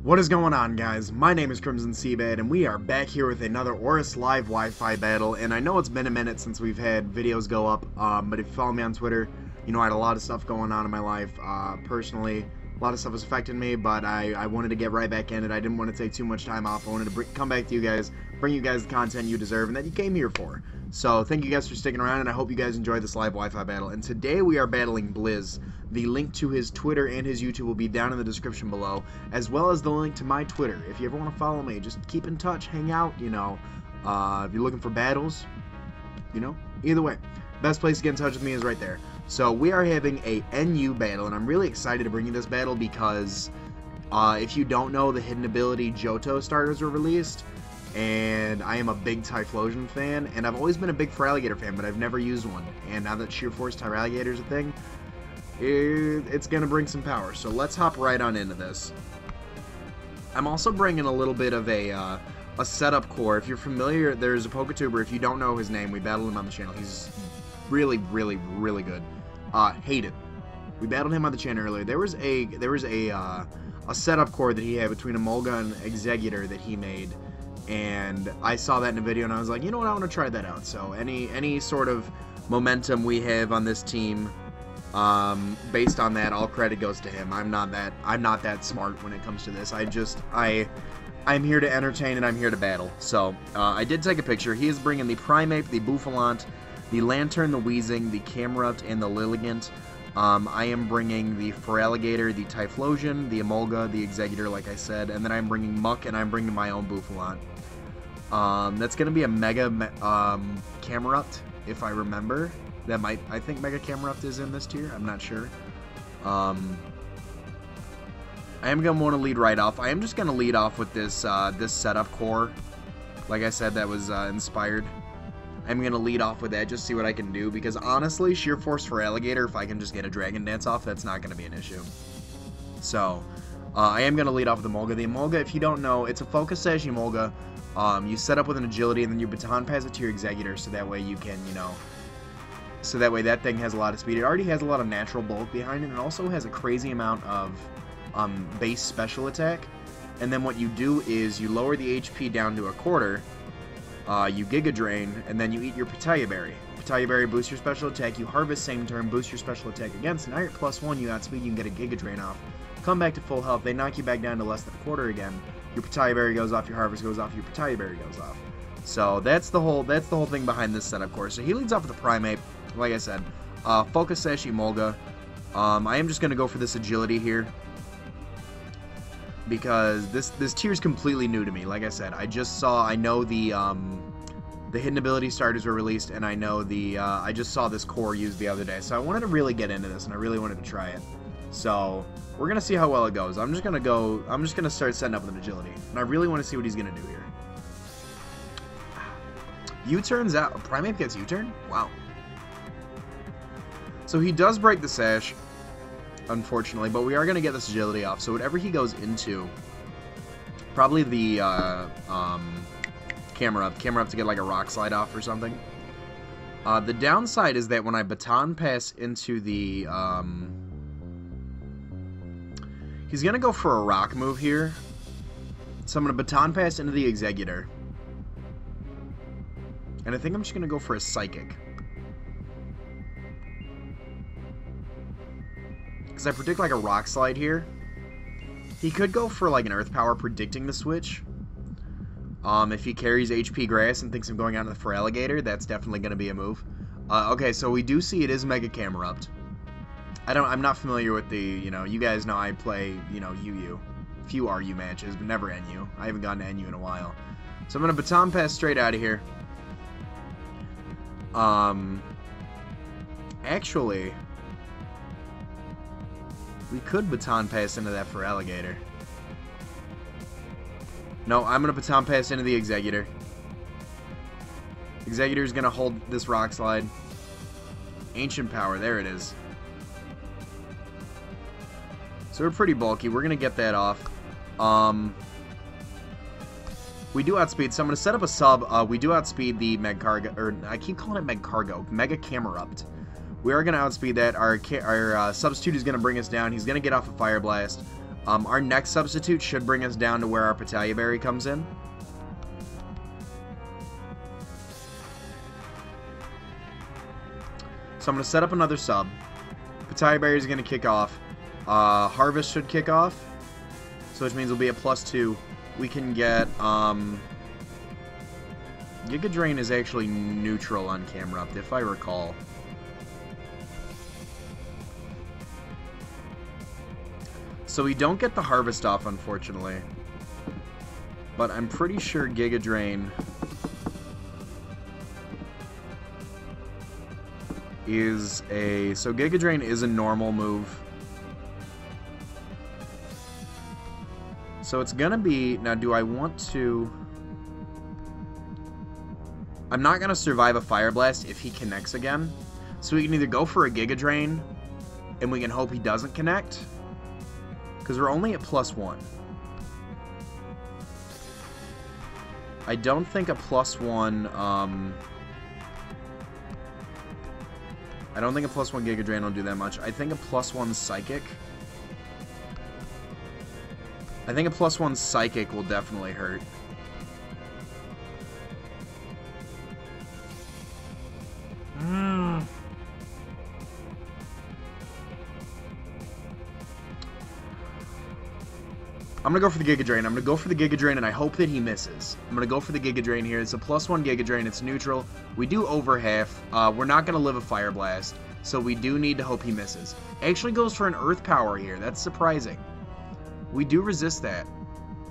What is going on, guys? My name is Crimson CBAD, and we are back here with another ORAS live Wi-Fi battle. And I know it's been a minute since we've had videos go up, but if you follow me on Twitter, you know I had a lot of stuff going on in my life. Personally, a lot of stuff has affected me, but I wanted to get right back in it. I didn't want to take too much time off. I wanted to come back to you guys, bring you guys the content you deserve and that you came here for. So thank you guys for sticking around, and I hope you guys enjoyed this live Wi-Fi battle. And today we are battling Bliz. The link to his Twitter and his YouTube will be down in the description below, as well as the link to my Twitter. If you ever want to follow me, just keep in touch, hang out, you know. If you're looking for battles, you know, either way, best place to get in touch with me is right there. So we are having a NU battle, and I'm really excited to bring you this battle because if you don't know, the hidden ability Johto starters were released, and I am a big Typhlosion fan, and I've always been a big Feraligatr fan, but I've never used one. And now that Sheer Force Feraligatr is a thing, it's going to bring some power. So let's hop right on into this. I'm also bringing a little bit of a setup core. If you're familiar, there's a Poketuber. If you don't know his name, we battled him on the channel. He's really, really, really good. Hayden. We battled him on the channel earlier. There was a setup core that he had between Emolga and Exeggutor that he made, and I saw that in a video, and I was like, you know what, I want to try that out. So any sort of momentum we have on this team, based on that, all credit goes to him. I'm not that smart when it comes to this. I'm here to entertain, and I'm here to battle. So I did take a picture. He is bringing the Primeape, the Bouffalant, the Lantern, the Weezing, the Camerupt, and the Lilligant. I am bringing the Feraligatr, the Typhlosion, the Emolga, the Exeggutor, like I said, and then I'm bringing Muck, and I'm bringing my own Bouffalant. That's going to be a Mega Camerupt, if I remember. I think Mega Camerupt is in this tier. I'm not sure. I am going to want to lead right off. I am just going to lead off with this this setup core. Like I said, that was inspired. I'm going to lead off with that, just see what I can do, because honestly, Sheer Force Feraligatr, if I can just get a Dragon Dance off, that's not going to be an issue. So, I am going to lead off with the Emolga. The Emolga, if you don't know, it's a Focus Sash Emolga. You set up with an Agility, and then you Baton Pass it to your Exeggutor, so that way you can, you know, so that way that thing has a lot of speed. It already has a lot of natural bulk behind it, and also has a crazy amount of base special attack. And then what you do is you lower the HP down to a quarter, you Giga Drain, and then you eat your Pitaya Berry. Pitaya Berry boosts your special attack, you harvest same turn, boost your special attack again, so now you're at +1, you outspeed, you can get a Giga Drain off. Come back to full health, they knock you back down to less than a quarter again, your Pitaya Berry goes off, your harvest goes off, your Pitaya Berry goes off. So that's the whole thing behind this setup course. So he leads off with the Primeape, like I said, Focus Sash Emolga. I am just going to go for this Agility here, because this tier is completely new to me. Like I said, I know the hidden ability starters were released, and I know I just saw this core used the other day, so I wanted to really get into this, and I really wanted to try it. So we're gonna see how well it goes. I'm just gonna start setting up with an Agility, and I really want to see what he's gonna do here. U-turns out. Primeape gets U-turn? Wow. So he does break the Sash, unfortunately, but we are gonna get this Agility off. So whatever he goes into, probably the Camerupt to get like a Rock Slide off or something. The downside is that when I Baton Pass into the he's gonna go for a Rock move here, so I'm gonna Baton Pass into the Exeggutor, and I think I'm just gonna go for a Psychic, because I predict like a Rock Slide here. He could go for like an Earth Power, predicting the switch. If he carries HP Grass and thinks I'm going out to the Feraligatr, that's definitely going to be a move. Okay, so we do see it is Mega Camerupt. I'm not familiar with the, you know, you guys know I play, you know, UU. Few RU matches, but never NU. I haven't gone to NU in a while. So I'm going to Baton Pass straight out of here. Actually, we could Baton Pass into that Feraligatr. No, I'm going to Baton Pass into the Exeggutor. Exeggutor is going to hold this Rock Slide. Ancient Power, there it is. So we're pretty bulky. We're going to get that off. We do outspeed, so I'm going to set up a sub. We do outspeed the Magcargo, or I keep calling it Magcargo, Mega Camerupt. We are going to outspeed that. Our substitute is going to bring us down. He's going to get off a Fire Blast. Our next substitute should bring us down to where our Petallia Berry comes in. So I'm going to set up another sub. Petallia Berry is going to kick off. Harvest should kick off. So which means it'll be a +2. We can get... Giga Drain is actually neutral on camera, if I recall. So we don't get the Harvest off, unfortunately. But I'm pretty sure Giga Drain is a... So Giga Drain is a normal move. So it's gonna be... Now, do I want to... I'm not gonna survive a Fire Blast if he connects again. So we can either go for a Giga Drain, and we can hope he doesn't connect. Because we're only at +1. I don't think a +1, I don't think a +1 Giga Drain will do that much. I think a +1 Psychic. I think a +1 Psychic will definitely hurt. I'm going to go for the Giga Drain. I'm going to go for the Giga Drain, and I hope that he misses. I'm going to go for the Giga Drain here. It's a +1 Giga Drain. It's neutral. We do over half. We're not going to live a Fire Blast, so we do need to hope he misses. Actually goes for an Earth Power here. That's surprising. We do resist that,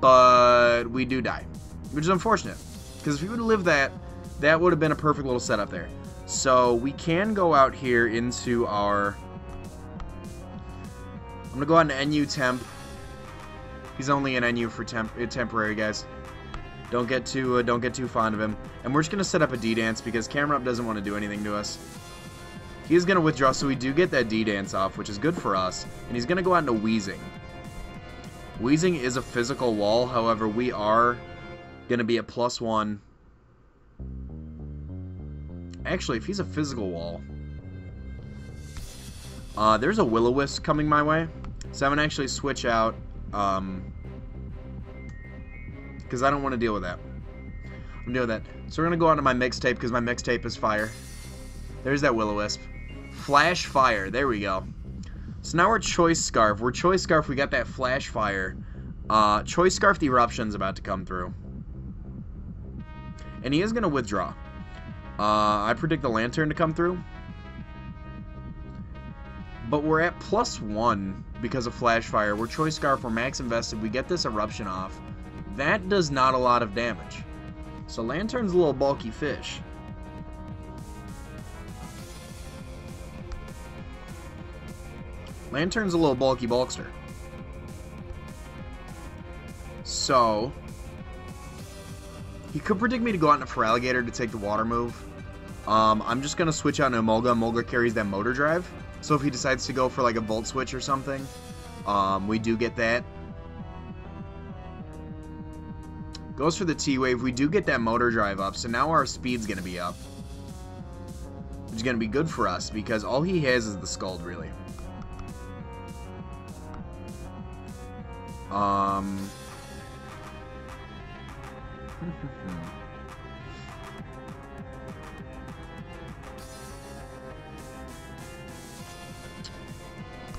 but we do die, which is unfortunate, because if we would have lived that, that would have been a perfect little setup there. So we can go out here into our... I'm going to go out into NU Temp. He's only an NU for temporary, guys. Don't get too fond of him. And we're just gonna set up a D-Dance because Camera Up doesn't want to do anything to us. He is gonna withdraw, so we do get that D-Dance off, which is good for us. And he's gonna go out into Wheezing. Wheezing is a physical wall, however, we are gonna be a +1. Actually, if he's a physical wall, there's a Will-O-Wisp coming my way, so I'm gonna actually switch out. Because I don't want to deal with that. I'm dealing with that. So we're going to go on to my mixtape because my mixtape is fire. There's that Will-O-Wisp. Flash Fire. There we go. So now we're Choice Scarf. We're Choice Scarf. We got that Flash Fire. Choice Scarf, the Eruption's about to come through. And he is going to withdraw. I predict the Lantern to come through. But we're at +1 because of Flash Fire. We're Choice Scarf, we're max invested, we get this Eruption off. That does not a lot of damage. So Lantern's a little bulky fish. Lantern's a little bulky bulkster. So he could predict me to go out into Feraligatr to take the water move. I'm just going to switch out into Emolga. Emolga carries that Motor Drive. So if he decides to go for like a Volt Switch or something, we do get that. Goes for the T-Wave. We do get that Motor Drive up, so now our speed's going to be up. Which is going to be good for us, because all he has is the Scald, really.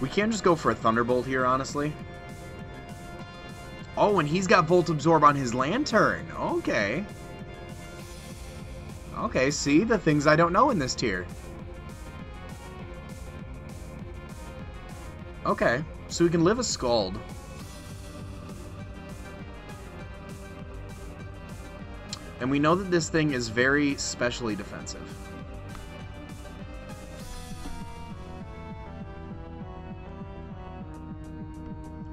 We can just go for a Thunderbolt here, honestly. Oh, and he's got Volt Absorb on his Lantern. Okay. Okay, see? The things I don't know in this tier. Okay, so we can live a Scald. And we know that this thing is very specially defensive.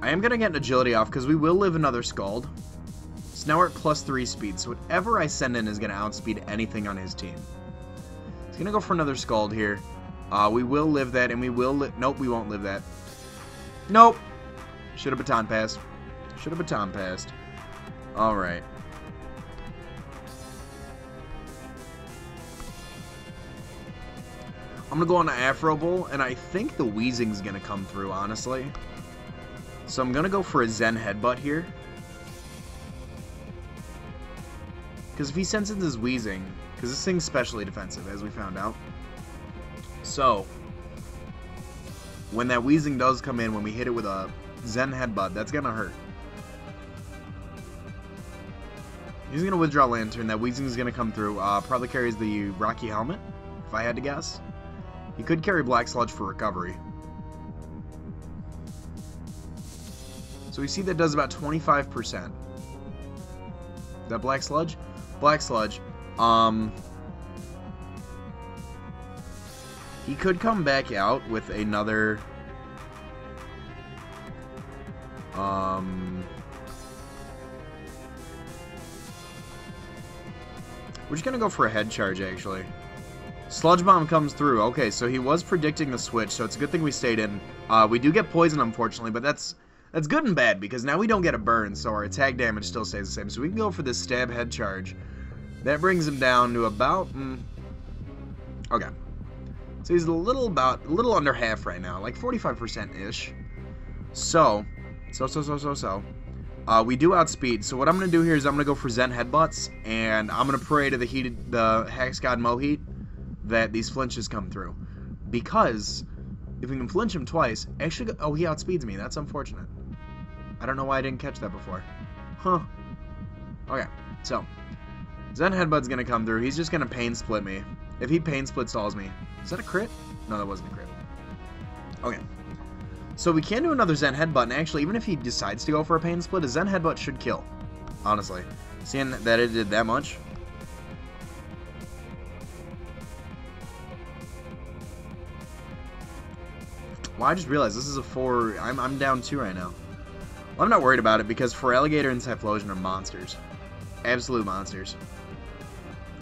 I am going to get an Agility off because we will live another Scald. So now we're at +3 speed. So whatever I send in is going to outspeed anything on his team. He's going to go for another Scald here. We will live that, and we will nope, we won't live that. Nope. Should have baton passed. Should have baton passed. Alright. I'm going to go on to Afro Bowl, and I think the Wheezing's going to come through, honestly. So I'm going to go for a Zen Headbutt here. Because if he senses his wheezing, because this thing's specially defensive, as we found out. So, when that wheezing does come in, when we hit it with a Zen Headbutt, that's going to hurt. He's going to withdraw Lantern. That wheezing is going to come through. Probably carries the Rocky Helmet, if I had to guess. He could carry Black Sludge for recovery. So we see that does about 25%. That Black Sludge? Black Sludge. He could come back out with another... We're just going to go for a head charge, actually. Sludge Bomb comes through. Okay, so he was predicting the switch, so it's a good thing we stayed in. We do get poison, unfortunately, but that's good and bad, because now we don't get a burn, so our attack damage still stays the same. So we can go for this stab head charge. That brings him down to about... Okay. So he's a little under half right now, like 45%-ish. So... we do outspeed, so what I'm going to do here is I'm going to go for Zen Headbutts, and I'm going to pray to the Hex God Mohit that these flinches come through. Because, if we can flinch him twice, actually... Oh, he outspeeds me. That's unfortunate. I don't know why I didn't catch that before. Huh. Okay, so... Zen Headbutt's going to come through. He's just going to Pain Split me. If he Pain Split stalls me... Is that a crit? No, that wasn't a crit. Okay. So we can do another Zen Headbutt, and actually, even if he decides to go for a Pain Split, a Zen Headbutt should kill. Honestly. Seeing that it did that much. Well, I just realized this is a 4... I'm down 2 right now. Well, I'm not worried about it, because Feraligatr and Typhlosion are monsters. Absolute monsters.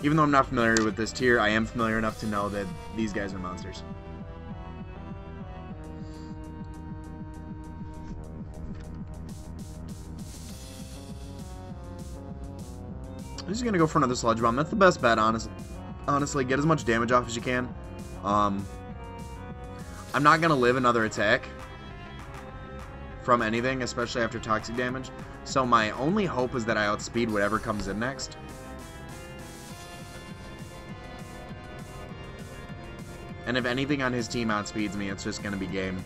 Even though I'm not familiar with this tier, I am familiar enough to know that these guys are monsters. I'm just going to go for another Sludge Bomb. That's the best bet, honestly. Get as much damage off as you can. I'm not going to live another attack from anything, especially after toxic damage. So my only hope is that I outspeed whatever comes in next. And if anything on his team outspeeds me, it's just going to be game.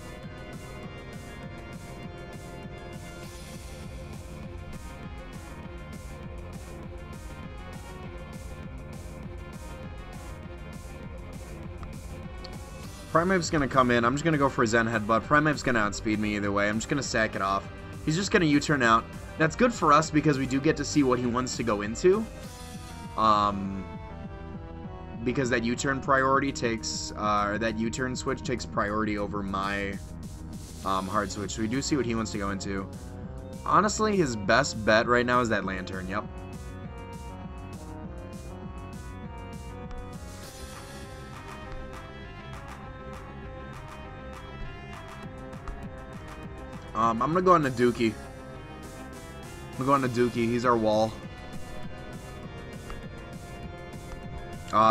Primeape's going to come in. I'm just going to go for a Zen Headbutt. Primeape's going to outspeed me either way. I'm just going to sack it off. He's just going to U-turn out. That's good for us because we do get to see what he wants to go into. Because that U-turn priority takes, or that U-turn switch takes priority over my hard switch. So we do see what he wants to go into. Honestly, his best bet right now is that Lantern. Yep. I'm going to go on Naduki. He's our wall.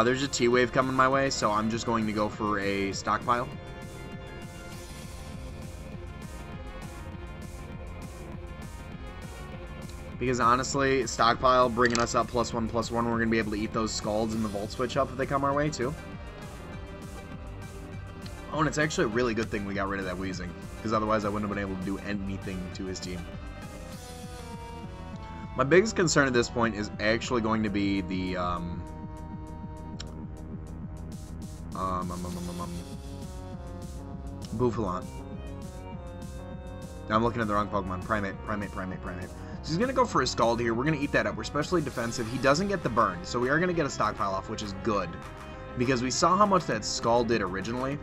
There's a T-Wave coming my way, so I'm just going to go for a Stockpile. Because honestly, Stockpile bringing us up +1/+1, we're going to be able to eat those Scalds and the Volt Switch up if they come our way, too. Oh, and it's actually a really good thing we got rid of that Wheezing, because otherwise I wouldn't have been able to do anything to his team. My biggest concern at this point is actually going to be the, Bouffalant. Now I'm looking at the wrong Pokemon. Primate. So he's going to go for a Scald here. We're going to eat that up. We're specially defensive. He doesn't get the burn, so we are going to get a Stockpile off, which is good. Because we saw how much that Scald did originally.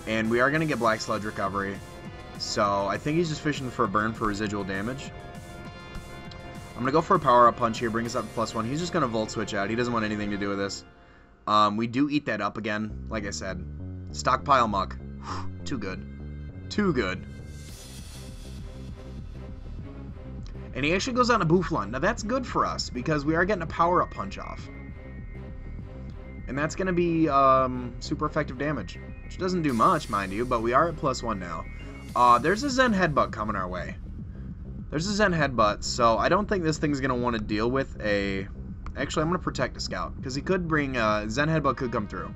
And we are going to get Black Sludge recovery. So I think he's just fishing for a burn for residual damage. I'm going to go for a Power-Up Punch here. Bring us up to +1. He's just going to Volt Switch out. He doesn't want anything to do with this. We do eat that up again, like I said. Stockpile Muck. Too good. Too good. And he actually goes on a Bouffalant. Now that's good for us, because we are getting a Power-Up Punch off. And that's going to be super effective damage. Which doesn't do much, mind you, but we are at +1 now. There's a Zen Headbutt coming our way. There's a Zen Headbutt, so I don't think this thing's going to want to deal with a... Actually, I'm going to protect a Scout, because he could bring... Zen Headbutt could come through.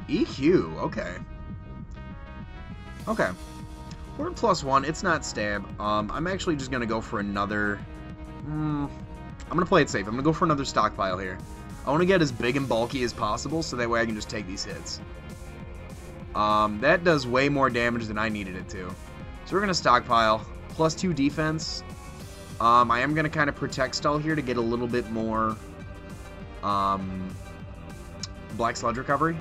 EQ, okay. Okay. We're at +1, it's not stab. I'm actually just going to go for another... I'm going to play it safe. I'm going to go for another stockpile here. I want to get as big and bulky as possible, so that way I can just take these hits. That does way more damage than I needed it to. So we're going to stockpile. +2 defense. I am going to kind of protect stall here to get a little bit more Black Sludge recovery.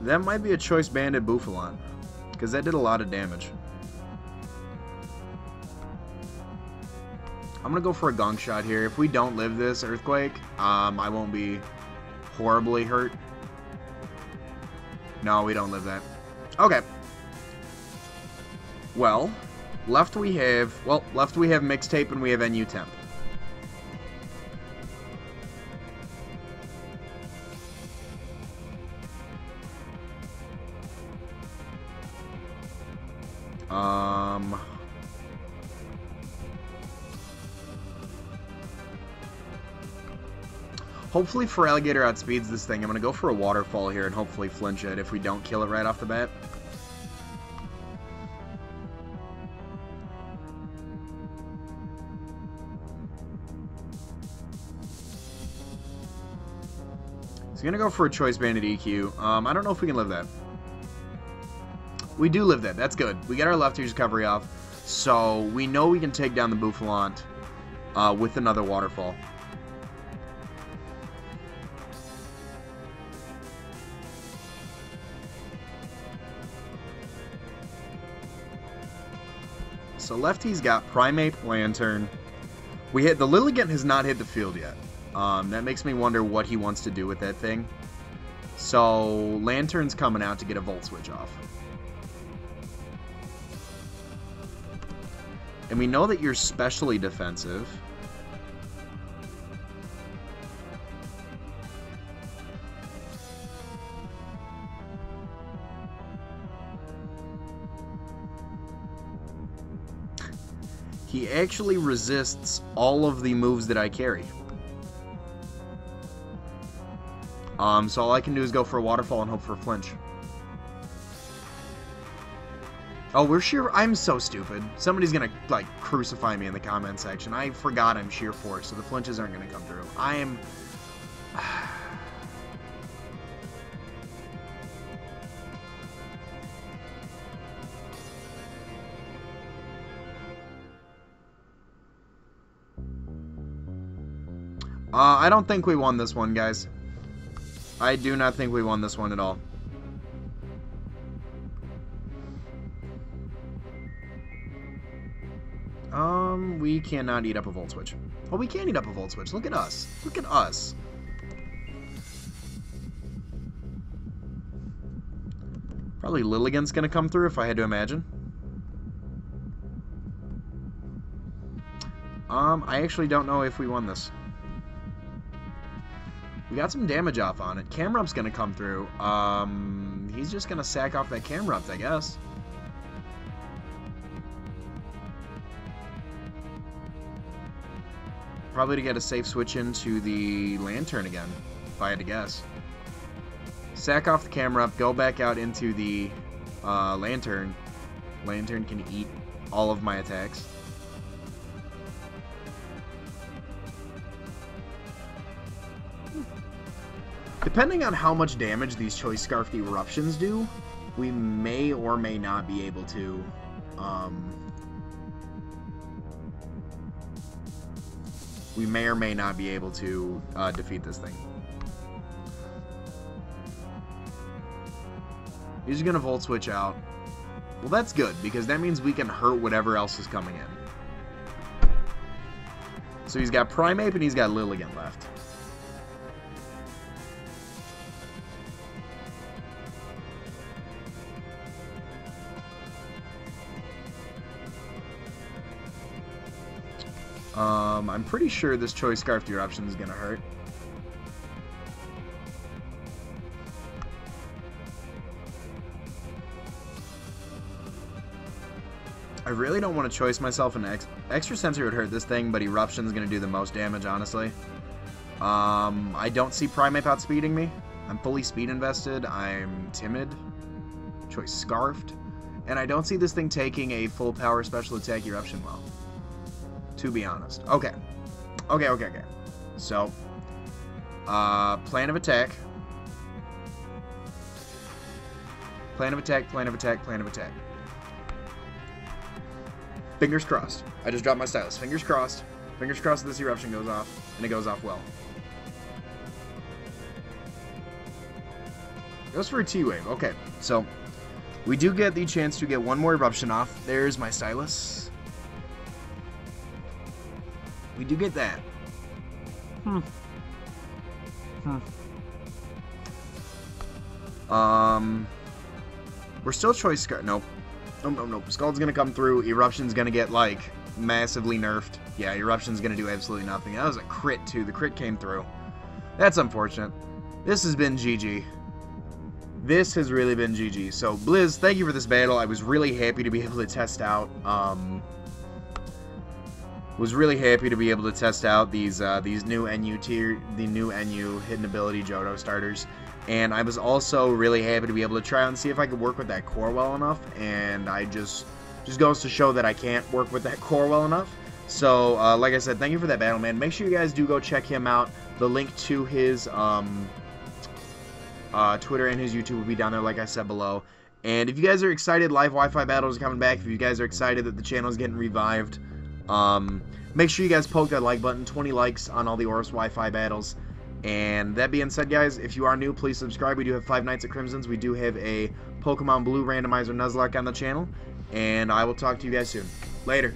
That might be a Choice Banded Bouffalon, because that did a lot of damage. I'm going to go for a Gunk Shot here. If we don't live this Earthquake, I won't be horribly hurt. No, we don't live that. Okay. Well, left we have Mixtape and we have NU Temp. Hopefully Feraligatr outspeeds this thing. I'm going to go for a Waterfall here and hopefully flinch it if we don't kill it right off the bat. He's going to go for a Choice Banded EQ. I don't know if we can live that. We do live that. That's good. We get our left-ear's recovery off. So we know we can take down the Bouffalon with another Waterfall. So lefty's got Primeape, Lantern. We hit the Lilligant has not hit the field yet. That makes me wonder what he wants to do with that thing. So Lantern's coming out to get a Volt Switch off. And we know that you're specially defensive. He actually resists all of the moves that I carry. So all I can do is go for a Waterfall and hope for a flinch. Oh, we're sheer... I'm so stupid. Somebody's gonna, like, crucify me in the comment section. I forgot I'm sheer force, so the flinches aren't gonna come through. I am... I don't think we won this one, guys. I do not think we won this one at all. We cannot eat up a Volt Switch. Oh, we can eat up a Volt Switch. Look at us. Look at us. Probably Lilligant's gonna come through if I had to imagine. I actually don't know if we won this. We got some damage off on it. Camerup's gonna come through. He's just gonna sack off that Camerupt, I guess. Probably to get a safe switch into the Lantern again, if I had to guess. Sack off the Camerupt, go back out into the Lantern. Lantern can eat all of my attacks. Depending on how much damage these Choice Scarfed Eruptions do, we may or may not be able to defeat this thing. He's gonna Volt Switch out. Well, that's good, because that means we can hurt whatever else is coming in. So he's got Primeape and he's got Lilligant left. I'm pretty sure this Choice Scarf Eruption is going to hurt. I really don't want to choice myself an extra sensor would hurt this thing, but Eruption is going to do the most damage, honestly. I don't see Primeape outspeeding me. I'm fully speed invested. I'm timid. Choice Scarfed. And I don't see this thing taking a full power special attack Eruption well. To be honest. Okay. Okay. So, plan of attack. Plan of attack. Fingers crossed. I just dropped my stylus. Fingers crossed. Fingers crossed this Eruption goes off, and it goes off well. Goes for a T-Wave. Okay, so we do get the chance to get one more Eruption off. There's my stylus. We do get that. We're still Choice Scarf. Nope. Nope. Scald's gonna come through. Eruption's gonna get, like, massively nerfed. Yeah, Eruption's gonna do absolutely nothing. That was a crit, too. The crit came through. That's unfortunate. This has been GG. This has really been GG. So, Bliz, thank you for this battle. I was really happy to be able to test out, was really happy to be able to test out these new NU tier, the new NU hidden ability Johto starters. And I was also really happy to be able to try out and see if I could work with that core well enough, and I just goes to show that I can't work with that core well enough. So, like I said, thank you for that battle, man. Make sure you guys do go check him out. The link to his Twitter and his YouTube will be down there, like I said, below. And if you guys are excited, live Wi-Fi battles are coming back. If you guys are excited that the channel is getting revived, make sure you guys poke that like button. 20 likes on all the ORAS Wi-Fi battles. And that being said, guys, if you are new, please subscribe. We do have 5 Nights at Crimson's. We do have a Pokemon Blue randomizer Nuzlocke on the channel. And I will talk to you guys soon. Later.